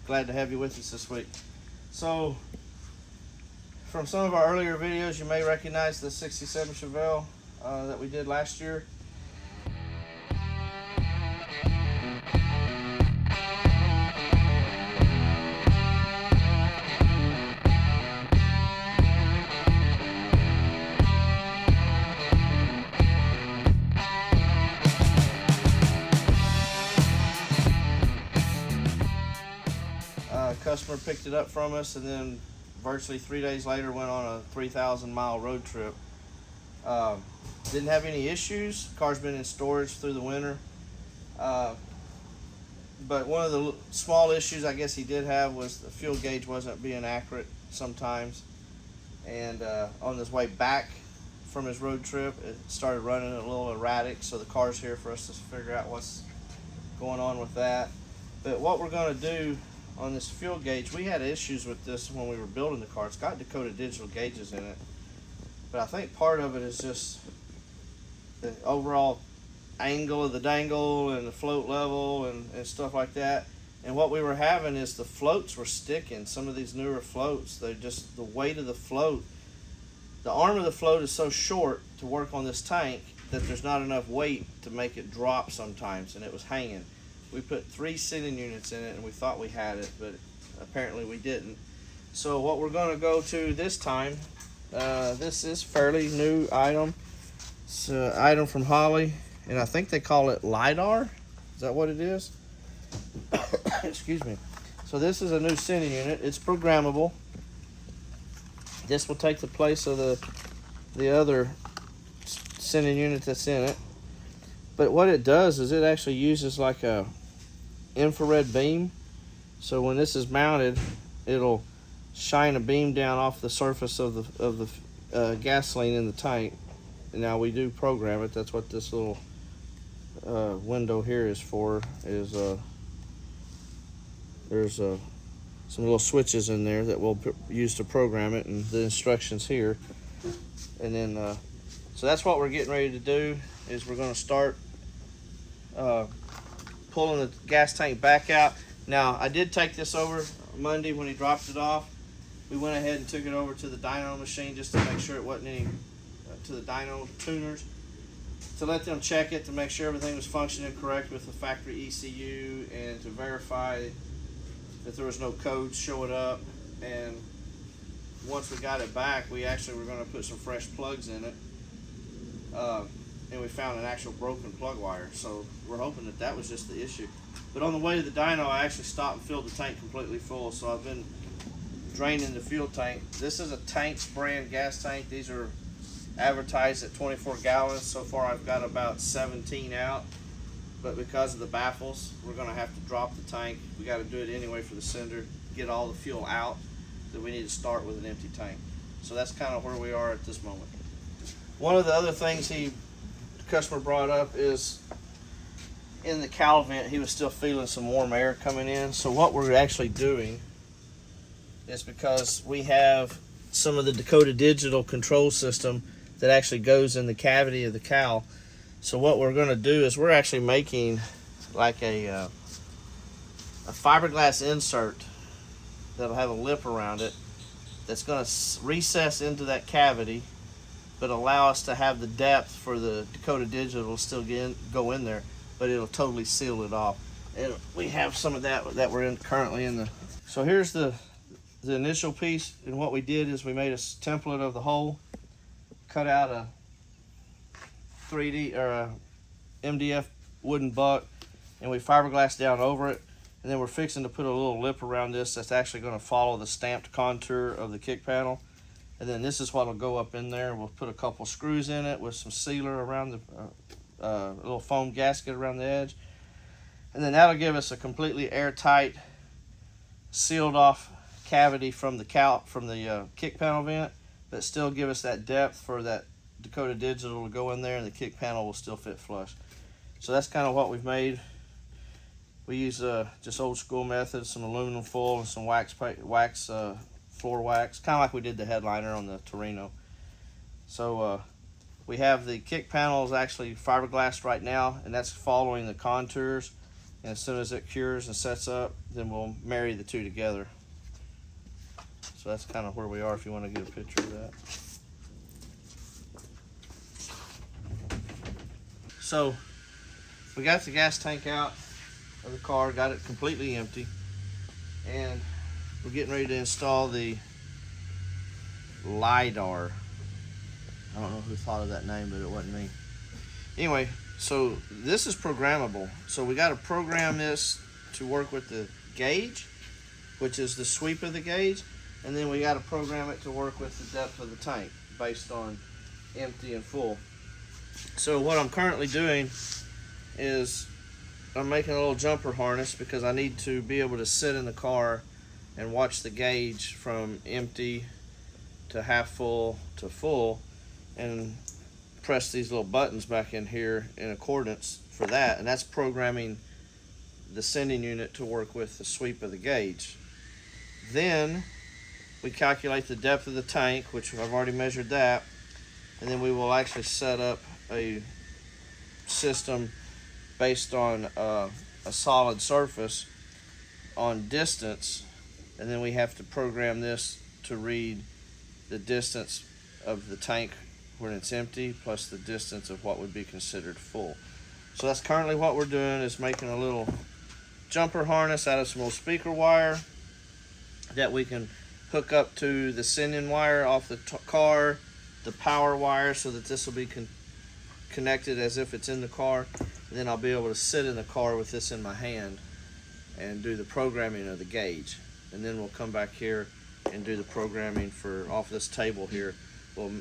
Glad to have you with us this week. So, from some of our earlier videos, you may recognize the 67 Chevelle that we did last year. Customer picked it up from us, and then virtually 3 days later went on a 3,000-mile road trip. Didn't have any issues. Car's been in storage through the winter. But one of the small issues I guess he did have was the fuel gauge wasn't being accurate sometimes. And on his way back from his road trip, it started running a little erratic. So the car's here for us to figure out what's going on with that. But what we're going to do on this fuel gauge, we had issues with this when we were building the car. It's got Dakota digital gauges in it, but I think part of it is just the overall angle of the dangle and the float level and stuff like that. And what we were having is the floats were sticking. Some of these newer floats, they're just, the weight of the float, the arm of the float is so short to work on this tank that there's not enough weight to make it drop sometimes, and it was hanging. We put 3 sending units in it and we thought we had it, but apparently we didn't. So what we're going to go to this time, this is fairly new item. It's an item from Holley, and I think they call it Lidar. Is that what it is? Excuse me. So this is a new sending unit. It's programmable. This will take the place of the other sending unit that's in it. But what it does is it actually uses like a infrared beam. So when this is mounted, it'll shine a beam down off the surface of the gasoline in the tank. And now we do program it. That's what this little window here is for. Is there's some little switches in there that we'll use to program it, and the instructions here. And then so that's what we're getting ready to do. Is we're going to start pulling the gas tank back out. Now, I did take this over Monday when he dropped it off. We went ahead and took it over to the dyno machine just to make sure it wasn't any, to the dyno tuners, to let them check it to make sure everything was functioning correct with the factory ECU, and to verify that there was no codes showing up. And once we got it back, we actually were going to put some fresh plugs in it. And we found an actual broken plug wire, so we're hoping that that was just the issue. But on the way to the dyno, I actually stopped and filled the tank completely full, so I've been draining the fuel tank. This is a Tanks brand gas tank. These are advertised at 24 gallons. So far I've got about 17 out, but because of the baffles, we're going to have to drop the tank. We got to do it anyway for the sender, get all the fuel out, that we need to start with an empty tank. So that's kind of where we are at this moment. One of the other things the customer brought up is in the cal vent, he was still feeling some warm air coming in. So what we're actually doing is, because we have some of the Dakota digital control system that actually goes in the cavity of the cal. So what we're going to do is we're actually making like a fiberglass insert that'll have a lip around it that's going to recess into that cavity, but allow us to have the depth for the Dakota digital to still go in there, but it'll totally seal it off. And we have some of that we're currently in the. So here's the initial piece, and what we did is we made a template of the hole, cut out a 3D or a MDF wooden butt, and we fiberglassed down over it. And then we're fixing to put a little lip around this that's actually going to follow the stamped contour of the kick panel. And then this is what will go up in there. We'll put a couple screws in it with some sealer around the little foam gasket around the edge. And then that'll give us a completely airtight, sealed off cavity from the kick panel vent, but still give us that depth for that Dakota digital to go in there, and the kick panel will still fit flush. So that's kind of what we've made. We use just old school methods, some aluminum foil and some floor wax, kind of like we did the headliner on the Torino. So we have the kick panels actually fiberglassed right now, and that's following the contours. And as soon as it cures and sets up, then we'll marry the two together. So that's kind of where we are if you want to get a picture of that. So we got the gas tank out of the car, got it completely empty, and we're getting ready to install the Lidar. I don't know who thought of that name, but it wasn't me. Anyway, so this is programmable. So we got to program this to work with the gauge, which is the sweep of the gauge, and then we got to program it to work with the depth of the tank based on empty and full. So what I'm currently doing is I'm making a little jumper harness because I need to be able to sit in the car and watch the gauge from empty to half full to full, and press these little buttons back in here in accordance for that, and that's programming the sending unit to work with the sweep of the gauge. Then we calculate the depth of the tank, which I've already measured that, and then we will actually set up a system based on a solid surface on distance, and then we have to program this to read the distance of the tank when it's empty plus the distance of what would be considered full. So that's currently what we're doing, is making a little jumper harness out of some old speaker wire that we can hook up to the sending wire off the car, the power wire, so that this will be connected as if it's in the car. And then I'll be able to sit in the car with this in my hand and do the programming of the gauge. And then we'll come back here and do the programming for off this table here. We'll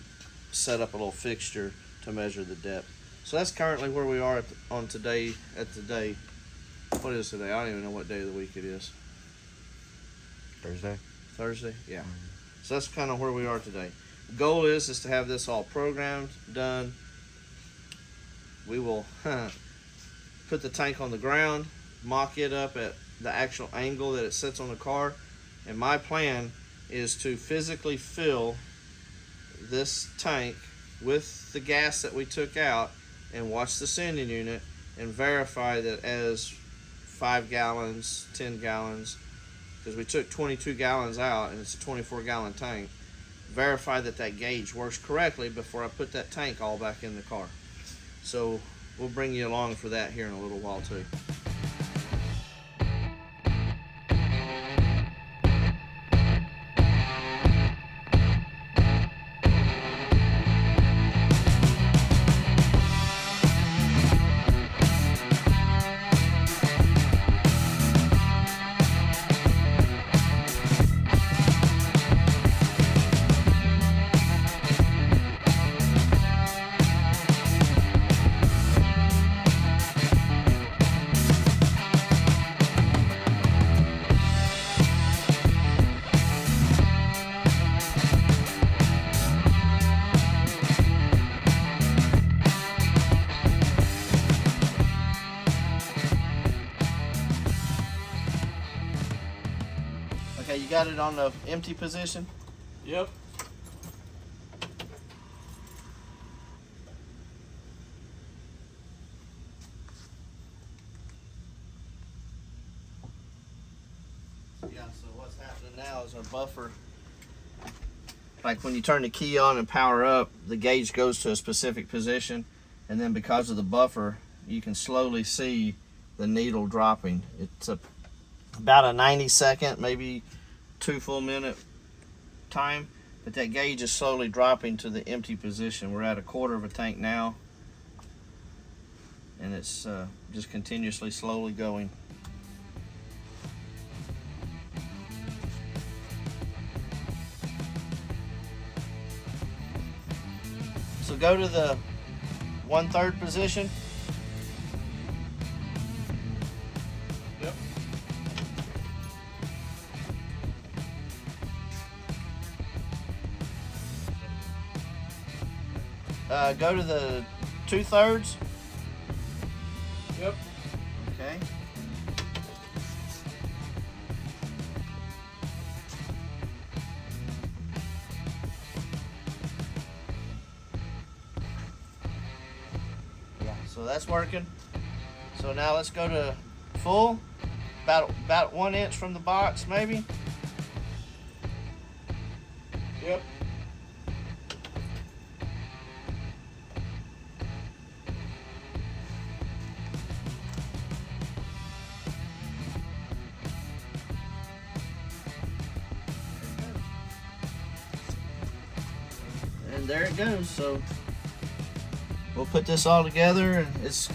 set up a little fixture to measure the depth. So that's currently where we are on today. What is today? I don't even know what day of the week it is. Thursday? Yeah. So that's kind of where we are today. The goal is to have this all programmed, done. We will put the tank on the ground, mock it up at the actual angle that it sits on the car, and my plan is to physically fill this tank with the gas that we took out and watch the sending unit and verify that as 5 gallons, 10 gallons, because we took 22 gallons out and it's a 24-gallon tank, verify that that gauge works correctly before I put that tank all back in the car. So we'll bring you along for that here in a little while too. Okay, you got it on the empty position? Yep. Yeah, so what's happening now is our buffer, like when you turn the key on and power up, the gauge goes to a specific position, and then because of the buffer, you can slowly see the needle dropping. It's about a 90-second, maybe 2 full minute time, but that gauge is slowly dropping to the empty position. We're at a quarter of a tank now, and it's just continuously slowly going. So go to the 1/3 position. Yep. Go to the 2/3. Yep. Okay. Yeah, so that's working. So now let's go to full, about 1 inch from the box, maybe. Yep. And there it goes. So we'll put this all together, and it's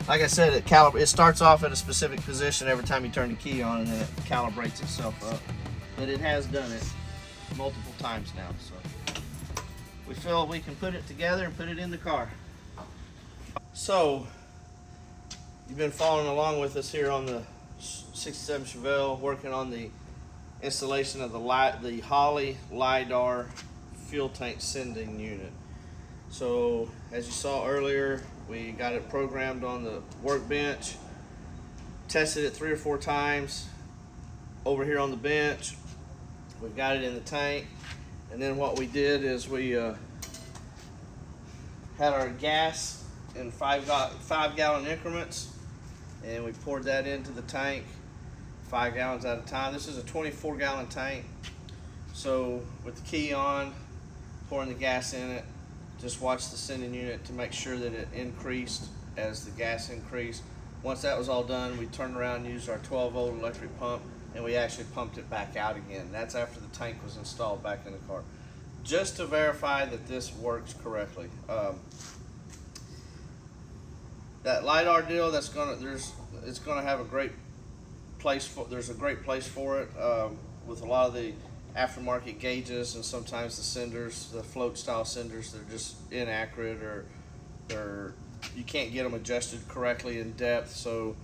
like I said, it starts off at a specific position every time you turn the key on, and then it calibrates itself up. But it has done it multiple times now, so we feel we can put it together and put it in the car. So you've been following along with us here on the 67 Chevelle, working on the installation of the Holley Lidar Fuel Tank Sending Unit. So as you saw earlier, we got it programmed on the workbench, tested it 3 or 4 times over here on the bench. We've got it in the tank, and then what we did is we had our gas in 5-gallon increments, and we poured that into the tank 5 gallons at a time. This is a 24-gallon tank, so with the key on, pouring the gas in it, just watch the sending unit to make sure that it increased as the gas increased. Once that was all done, we turned around and used our 12-volt electric pump, and we actually pumped it back out again. That's after the tank was installed back in the car, just to verify that this works correctly. That LiDAR deal, it's gonna have a great place for. There's a great place for it with a lot of the aftermarket gauges, and sometimes the senders, the float style senders, they're just inaccurate, or you can't get them adjusted correctly in depth, so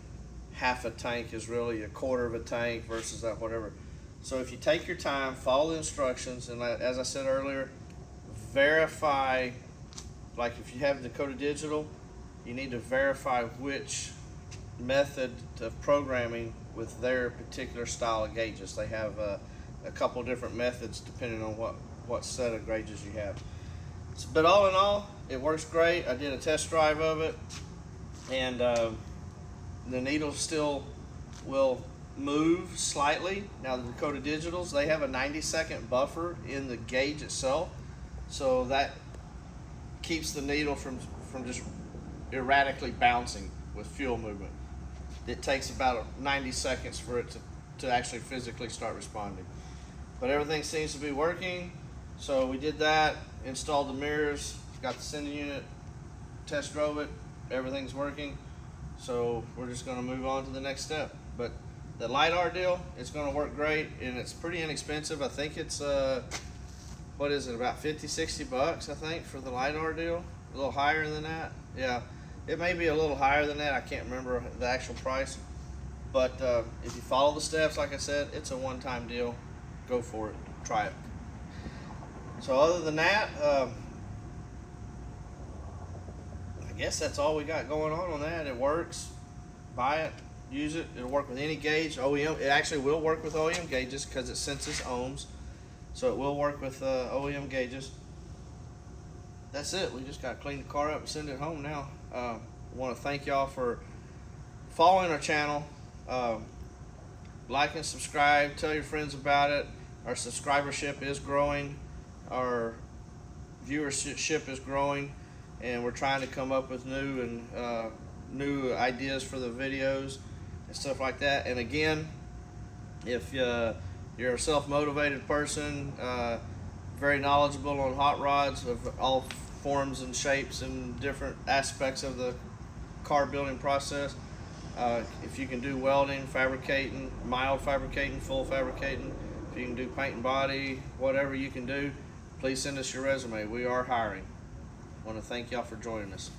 half a tank is really a quarter of a tank versus that whatever. So if you take your time, follow the instructions, and as I said earlier, verify, like if you have Dakota Digital, you need to verify which method of programming with their particular style of gauges. They have a couple different methods depending on what set of gauges you have. But all in all, it works great. I did a test drive of it, and the needle still will move slightly. Now the Dakota Digitals, they have a 90-second buffer in the gauge itself, so that keeps the needle from just erratically bouncing with fuel movement. It takes about 90 seconds for it to actually physically start responding. But everything seems to be working. So we did that, installed the mirrors, got the sending unit, test drove it, everything's working. So we're just gonna move on to the next step. But the LiDAR deal, it's gonna work great, and it's pretty inexpensive. I think it's, what is it, about 50, 60 bucks, I think, for the LiDAR deal. A little higher than that, yeah. It may be a little higher than that, I can't remember the actual price. But if you follow the steps, like I said, it's a one-time deal. Go for it, try it. So other than that, I guess that's all we got going on that. It works. Buy it, use it. It'll work with any gauge. OEM. It actually will work with OEM gauges because it senses ohms, so it will work with OEM gauges. That's it. We just got to clean the car up and send it home now. I want to thank y'all for following our channel. Like and subscribe. Tell your friends about it. Our subscribership is growing. Our viewership is growing, and we're trying to come up with new ideas for the videos and stuff like that. And again, if you're a self-motivated person, very knowledgeable on hot rods of all forms and shapes and different aspects of the car building process, if you can do welding, fabricating, mild fabricating, full fabricating, if you can do paint and body, whatever you can do, please send us your resume. We are hiring. I want to thank y'all for joining us.